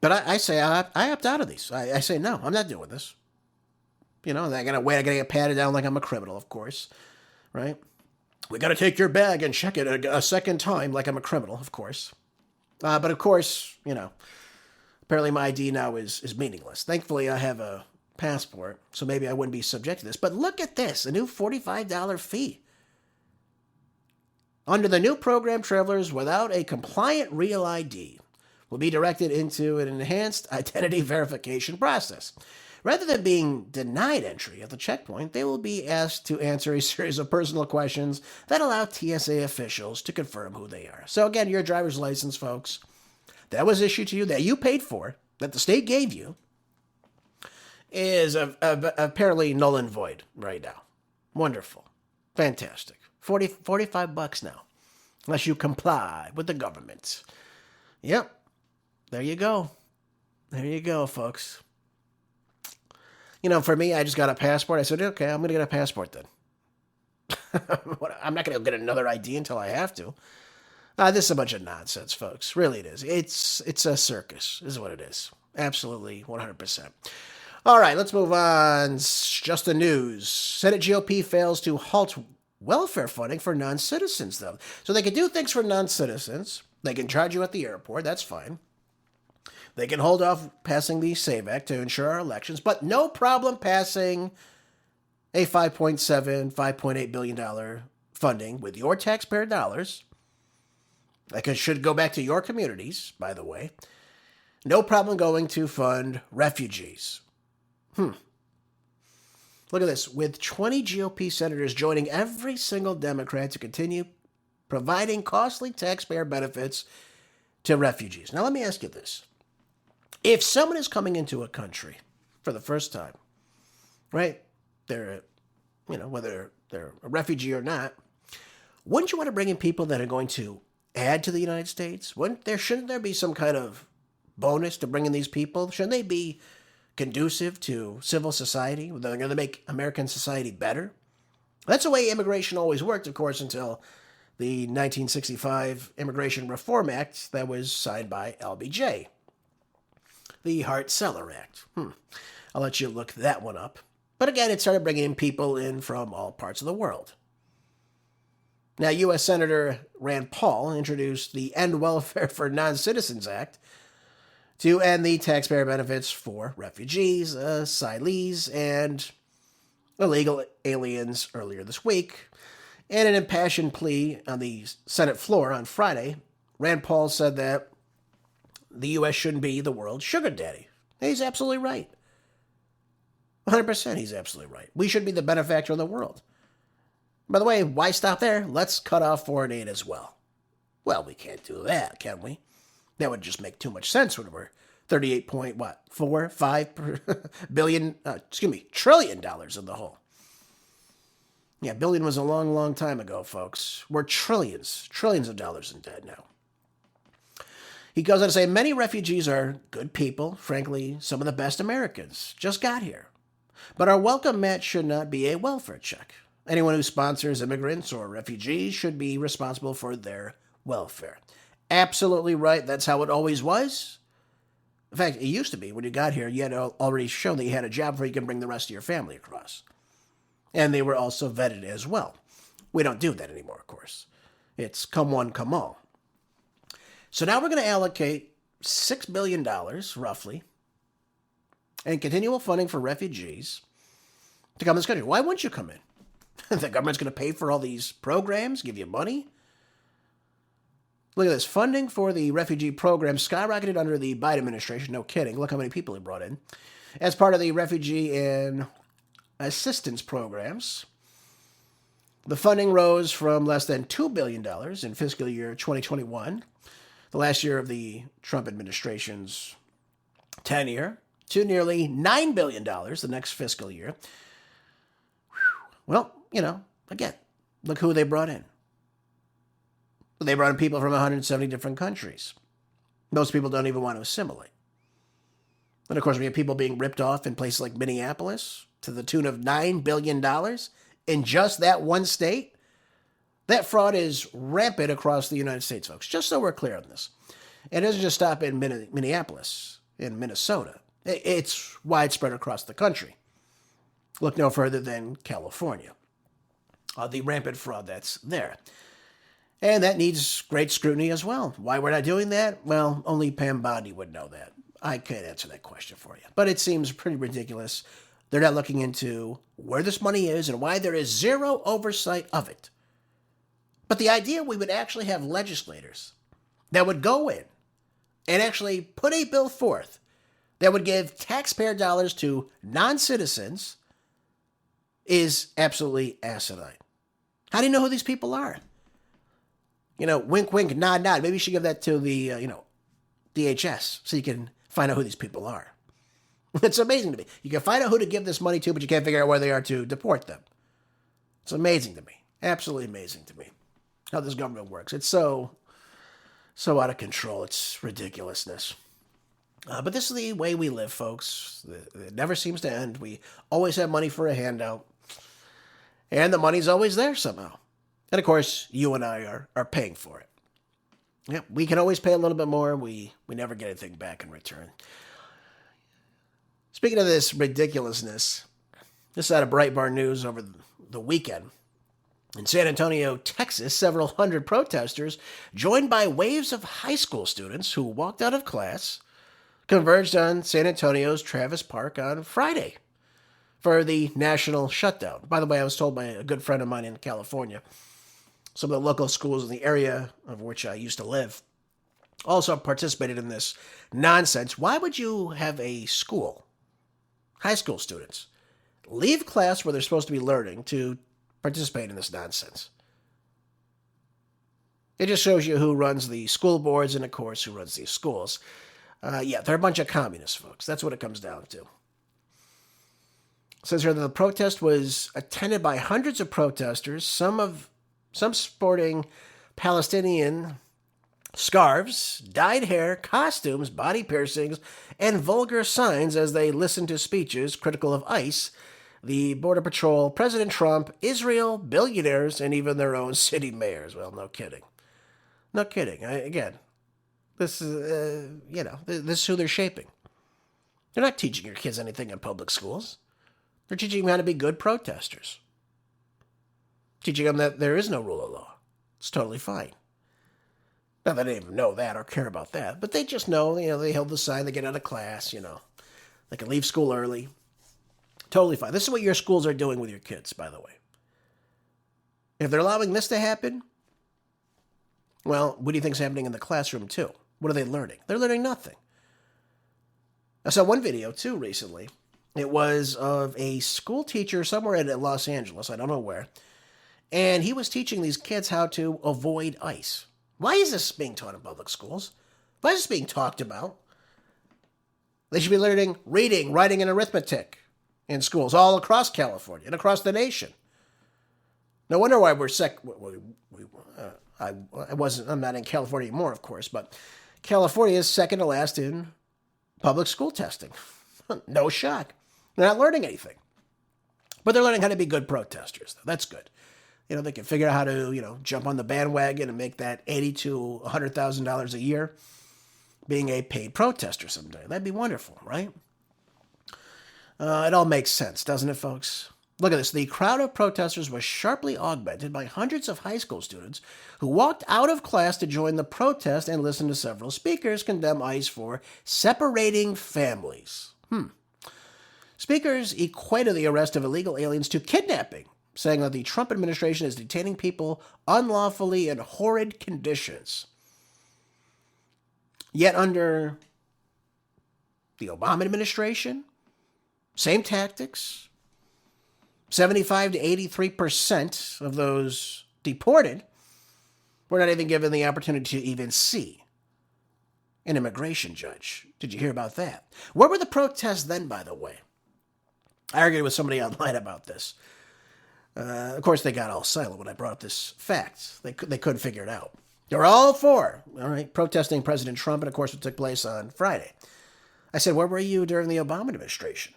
But I say I opt out of these. I say, no, I'm not doing this. You know, I gotta wait. I gotta get patted down like I'm a criminal, of course, right? We gotta take your bag and check it a second time like I'm a criminal, of course. But of course, you know, apparently my ID now is meaningless. Thankfully, I have a passport, so maybe I wouldn't be subject to this. But look at this, a new $45 fee. Under the new program, travelers without a compliant real ID will be directed into an enhanced identity verification process. Rather than being denied entry at the checkpoint, they will be asked to answer a series of personal questions that allow TSA officials to confirm who they are. So again, your driver's license, folks, that was issued to you, that you paid for, that the state gave you, is apparently null and void right now. Wonderful. Fantastic. $45 now, unless you comply with the government. Yep. There you go. There you go, folks. You know, for me, I just got a passport. I said, okay, I'm going to get a passport then. I'm not going to get another ID until I have to. This is a bunch of nonsense, folks. Really it is. It's a circus, is what it is. Absolutely, 100%. All right, let's move on. Just the news. Senate GOP fails to halt welfare funding for non-citizens, though. So they can do things for non-citizens. They can charge you at the airport. That's fine. They can hold off passing the SAVE Act to ensure our elections, but no problem passing a $5.8 billion funding with your taxpayer dollars. That should go back to your communities, by the way. No problem going to fund refugees. Look at this. With 20 GOP senators joining every single Democrat to continue providing costly taxpayer benefits to refugees. Now, let me ask you this. If someone is coming into a country for the first time, right, they're, you know, whether they're a refugee or not, wouldn't you want to bring in people that are going to add to the United States? Shouldn't there be some kind of bonus to bring in these people? Shouldn't they be conducive to civil society? They're going to make American society better? That's the way immigration always worked, of course, until the 1965 Immigration Reform Act that was signed by LBJ. The Hart-Celler Act. I'll let you look that one up. But again, it started bringing people in from all parts of the world. Now, U.S. Senator Rand Paul introduced the End Welfare for Non-Citizens Act to end the taxpayer benefits for refugees, asylees, and illegal aliens earlier this week. In an impassioned plea on the Senate floor on Friday, Rand Paul said that the U.S. shouldn't be the world's sugar daddy. He's absolutely right. 100% he's absolutely right. We should be the benefactor of the world. By the way, why stop there? Let's cut off foreign aid as well. Well, we can't do that, can we? That would just make too much sense when we're trillion dollars in the hole. Yeah, billion was a long, long time ago, folks. We're trillions of dollars in debt now. He goes on to say, many refugees are good people. Frankly, some of the best Americans just got here. But our welcome mat should not be a welfare check. Anyone who sponsors immigrants or refugees should be responsible for their welfare. Absolutely right. That's how it always was. In fact, it used to be when you got here, you had already shown that you had a job before you can bring the rest of your family across. And they were also vetted as well. We don't do that anymore, of course. It's come one, come all. So now we're going to allocate $6 billion, roughly, and continual funding for refugees to come to this country. Why wouldn't you come in? The government's going to pay for all these programs, give you money? Look at this. Funding for the refugee program skyrocketed under the Biden administration. No kidding. Look how many people he brought in. As part of the refugee and assistance programs, the funding rose from less than $2 billion in fiscal year 2021, the last year of the Trump administration's tenure, to nearly $9 billion the next fiscal year. Well, again, look who they brought in. They brought in people from 170 different countries. Most people don't even want to assimilate. And of course, we have people being ripped off in places like Minneapolis to the tune of $9 billion in just that one state. That fraud is rampant across the United States, folks, just so we're clear on this. It doesn't just stop in Minneapolis, in Minnesota. It's widespread across the country. Look no further than California. The rampant fraud that's there. And that needs great scrutiny as well. Why we're not doing that? Well, only Pam Bondi would know that. I can't answer that question for you. But it seems pretty ridiculous. They're not looking into where this money is and why there is zero oversight of it. But the idea we would actually have legislators that would go in and actually put a bill forth that would give taxpayer dollars to non-citizens is absolutely asinine. How do you know who these people are? Wink, wink, nod, nod. Maybe you should give that to the, DHS so you can find out who these people are. It's amazing to me. You can find out who to give this money to, but you can't figure out where they are to deport them. It's amazing to me. Absolutely amazing to me how this government works. It's so out of control. It's ridiculousness. But this is the way we live, folks. It never seems to end. We always have money for a handout. And the money's always there somehow. And of course, you and I are paying for it. Yep, we can always pay a little bit more. We never get anything back in return. Speaking of this ridiculousness, this is out of Breitbart News over the weekend. In San Antonio, Texas, several hundred protesters, joined by waves of high school students who walked out of class, converged on San Antonio's Travis Park on Friday for the national shutdown. By the way, I was told by a good friend of mine in California, some of the local schools in the area of which I used to live also participated in this nonsense. Why would you have a school, high school students, leave class where they're supposed to be learning to participate in this nonsense? It just shows you who runs the school boards and, of course, who runs these schools. They're a bunch of communists, folks. That's what it comes down to. It says here that the protest was attended by hundreds of protesters, some sporting Palestinian scarves, dyed hair, costumes, body piercings, and vulgar signs as they listened to speeches critical of ICE, the Border Patrol, President Trump, Israel, billionaires, and even their own city mayors. Well, no kidding. No kidding. This is, this is who they're shaping. They're not teaching your kids anything in public schools. They're teaching them how to be good protesters. Teaching them that there is no rule of law. It's totally fine. Not that they even know that or care about that, but they just know, they held the sign, they get out of class, they can leave school early. Totally fine. This is what your schools are doing with your kids, by the way. If they're allowing this to happen, well, what do you think is happening in the classroom, too? What are they learning? They're learning nothing. I saw one video, too, recently. It was of a school teacher somewhere in Los Angeles, I don't know where, and he was teaching these kids how to avoid ICE. Why is this being taught in public schools? Why is this being talked about? They should be learning reading, writing, and arithmetic in schools all across California and across the nation. No wonder why we're I'm not in California anymore, of course, but California is second to last in public school testing. No shock. They're not learning anything. But they're learning how to be good protesters. That's good. They can figure out how to, jump on the bandwagon and make that $80,000 to $100,000 a year being a paid protester someday. That'd be wonderful, right? It all makes sense, doesn't it, folks? Look at this. The crowd of protesters was sharply augmented by hundreds of high school students who walked out of class to join the protest and listen to several speakers condemn ICE for separating families. Speakers equated the arrest of illegal aliens to kidnapping, saying that the Trump administration is detaining people unlawfully in horrid conditions. Yet under the Obama administration, same tactics, 75 to 83% of those deported were not even given the opportunity to even see an immigration judge. Did you hear about that? Where were the protests then, by the way? I argued with somebody online about this. Of course, they got all silent when I brought up this fact. They couldn't figure it out. They were all for, protesting President Trump, and of course, what took place on Friday. I said, where were you during the Obama administration?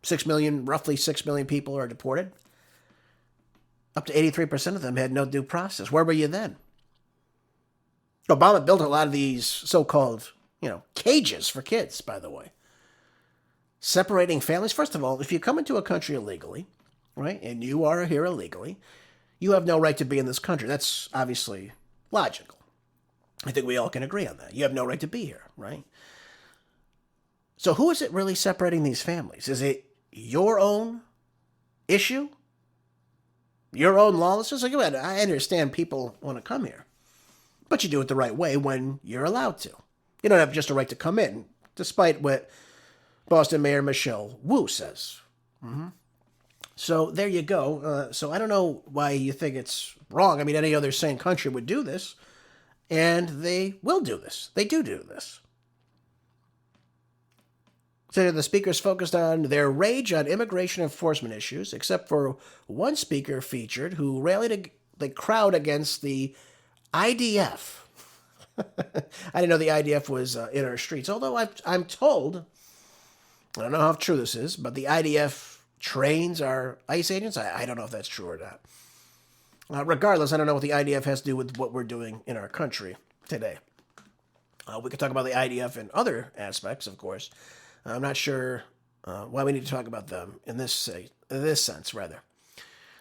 6 million, roughly 6 million people are deported. Up to 83% of them had no due process. Where were you then? Obama built a lot of these so-called, cages for kids, by the way. Separating families. First of all, if you come into a country illegally, right, and you are here illegally, you have no right to be in this country. That's obviously logical. I think we all can agree on that. You have no right to be here, right? So who is it really separating these families? Is it your own issue? Your own lawlessness? Like, I understand people want to come here, but you do it the right way when you're allowed to. You don't have just a right to come in, despite what Boston Mayor Michelle Wu says. Mm-hmm. So there you go. So I don't know why you think it's wrong. I mean, any other sane country would do this, and they will do this. They do this. So the speakers focused on their rage on immigration enforcement issues, except for one speaker featured who rallied the crowd against the IDF. I didn't know the IDF was in our streets, although I'm told, I don't know how true this is, but the IDF trains our ICE agents. I don't know if that's true or not. Regardless, I don't know what the IDF has to do with what we're doing in our country today. We could talk about the IDF in other aspects, of course. I'm not sure why we need to talk about them in this sense, rather.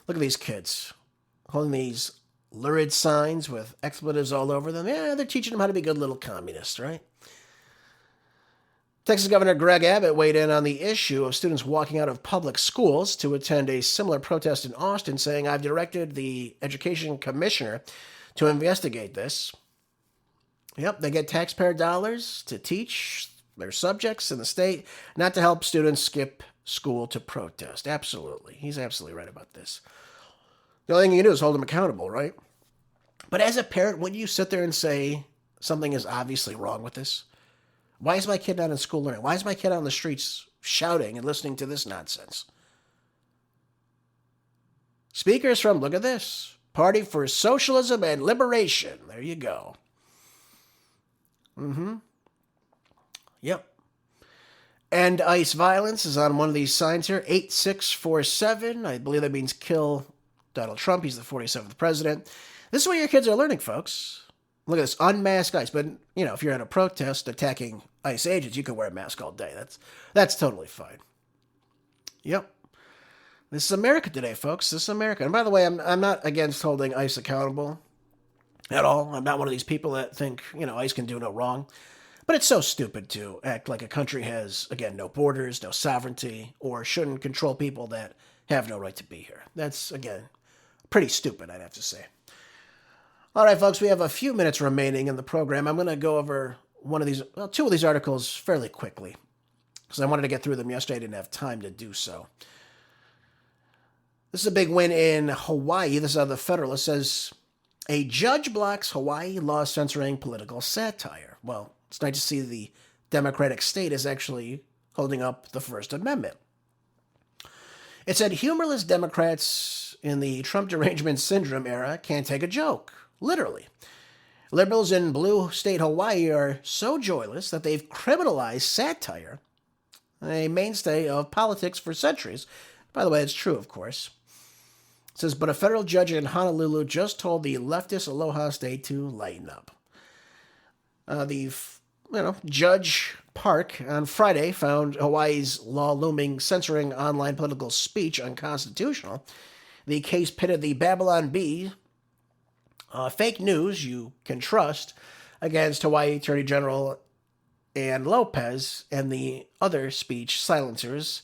Look at these kids holding these lurid signs with expletives all over them. Yeah, they're teaching them how to be good little communists, right? Texas Governor Greg Abbott weighed in on the issue of students walking out of public schools to attend a similar protest in Austin, saying, I've directed the education commissioner to investigate this. Yep, they get taxpayer dollars to teach their subjects in the state, not to help students skip school to protest. Absolutely. He's absolutely right about this. The only thing you can do is hold them accountable, right? But as a parent, wouldn't you sit there and say something is obviously wrong with this? Why is my kid not in school learning? Why is my kid out on the streets shouting and listening to this nonsense? Speakers from, look at this, Party for Socialism and Liberation. There you go. Yep. End ICE violence is on one of these signs here, 8647. I believe that means kill Donald Trump. He's the 47th president. This is what your kids are learning, folks. Look at this, unmasked ICE. But, if you're at a protest attacking ICE agents, you can wear a mask all day. That's totally fine. Yep. This is America today, folks. This is America. And by the way, I'm not against holding ICE accountable at all. I'm not one of these people that think, ICE can do no wrong. But it's so stupid to act like a country has, again, no borders, no sovereignty, or shouldn't control people that have no right to be here. That's, again, pretty stupid, I'd have to say. All right, folks, we have a few minutes remaining in the program. I'm going to go over two of these articles fairly quickly, because I wanted to get through them yesterday. I didn't have time to do so. This is a big win in Hawaii. This is out of the Federalist. It says, a judge blocks Hawaii law censoring political satire. Well, it's nice to see the Democratic state is actually holding up the First Amendment. It said humorless Democrats in the Trump derangement syndrome era can't take a joke, literally. Liberals in blue state Hawaii are so joyless that they've criminalized satire, a mainstay of politics for centuries. By the way, it's true, of course. It says, but a federal judge in Honolulu just told the leftist Aloha State to lighten up. Judge Park on Friday found Hawaii's law Looming censoring online political speech unconstitutional. The case pitted the Babylon Bee, fake news you can trust, against Hawaii Attorney General Ann Lopez and the other speech silencers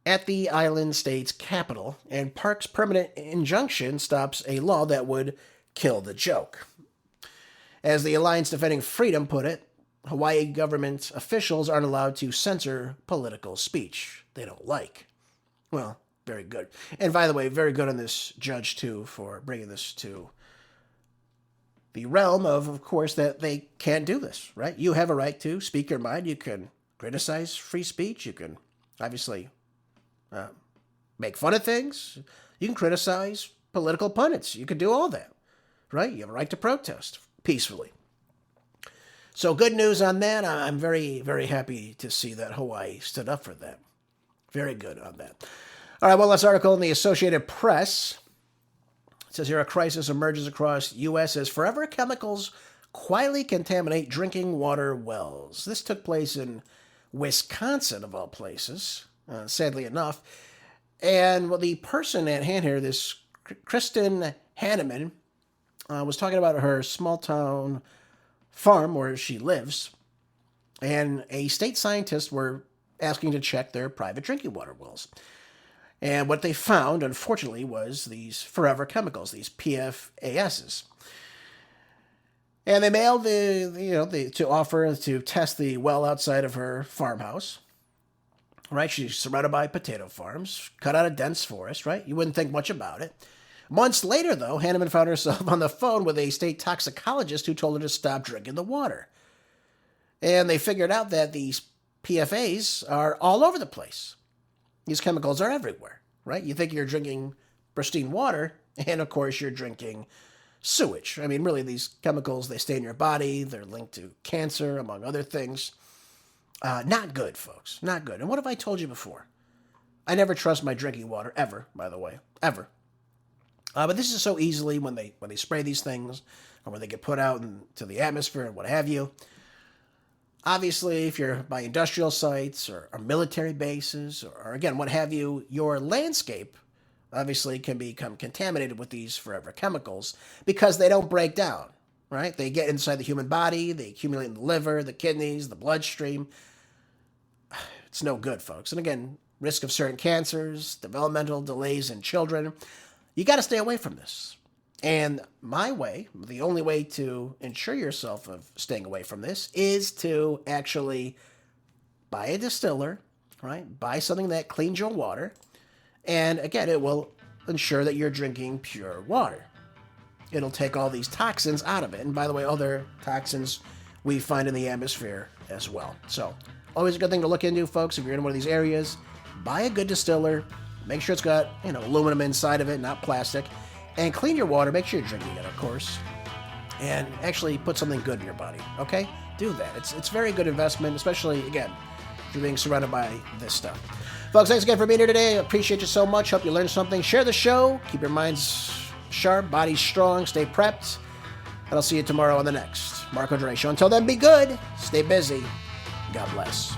at the island state's capital, and Park's permanent injunction stops a law that would kill the joke. As the Alliance Defending Freedom put it, Hawaii government officials aren't allowed to censor political speech they don't like. Well, very good. And by the way, very good on this judge, too, for bringing this to the realm of course, that they can't do this, right? You have a right to speak your mind. You can criticize free speech. You can obviously make fun of things. You can criticize political pundits. You can do all that, right? You have a right to protest peacefully. So good news on that. I'm very, very happy to see that Hawaii stood up for that. Very good on that. All right, well, this article in the Associated Press. It says here a crisis emerges across U.S. as forever chemicals quietly contaminate drinking water wells. This took place in Wisconsin, of all places, sadly enough. And well, the person at hand here, this Kristen Hanneman, was talking about her small town farm where she lives. And a state scientist were asking to check their private drinking water wells. And what they found, unfortunately, was these forever chemicals, these PFASs. And they mailed to offer to test the well outside of her farmhouse. Right, she's surrounded by potato farms, cut out a dense forest, right? You wouldn't think much about it. Months later, though, Hanneman found herself on the phone with a state toxicologist who told her to stop drinking the water. And they figured out that these PFAs are all over the place. These chemicals are everywhere, right? You think you're drinking pristine water, and of course you're drinking sewage. I mean, really, these chemicals, they stay in your body. They're linked to cancer, among other things. Not good, folks. Not good. And what have I told you before? I never trust my drinking water, ever, by the way. Ever. But this is so easily when they spray these things, or when they get put out into the atmosphere and what have you. Obviously, if you're by industrial sites or military bases or again, what have you, your landscape obviously can become contaminated with these forever chemicals because they don't break down, right? They get inside the human body, they accumulate in the liver, the kidneys, the bloodstream. It's no good, folks. And again, risk of certain cancers, developmental delays in children. You got to stay away from this. And my way, the only way to ensure yourself of staying away from this is to actually buy a distiller, right? Buy something that cleans your water. And again, it will ensure that you're drinking pure water. It'll take all these toxins out of it. And by the way, other toxins we find in the atmosphere as well. So always a good thing to look into, folks. If you're in one of these areas, buy a good distiller. Make sure it's got, aluminum inside of it, not plastic. And clean your water. Make sure you're drinking it, of course. And actually put something good in your body, okay? Do that. It's very good investment, especially, again, if you're being surrounded by this stuff. Folks, thanks again for being here today. I appreciate you so much. Hope you learned something. Share the show. Keep your minds sharp, bodies strong. Stay prepped. And I'll see you tomorrow on the next Marco Dre Show. Until then, be good. Stay busy. God bless.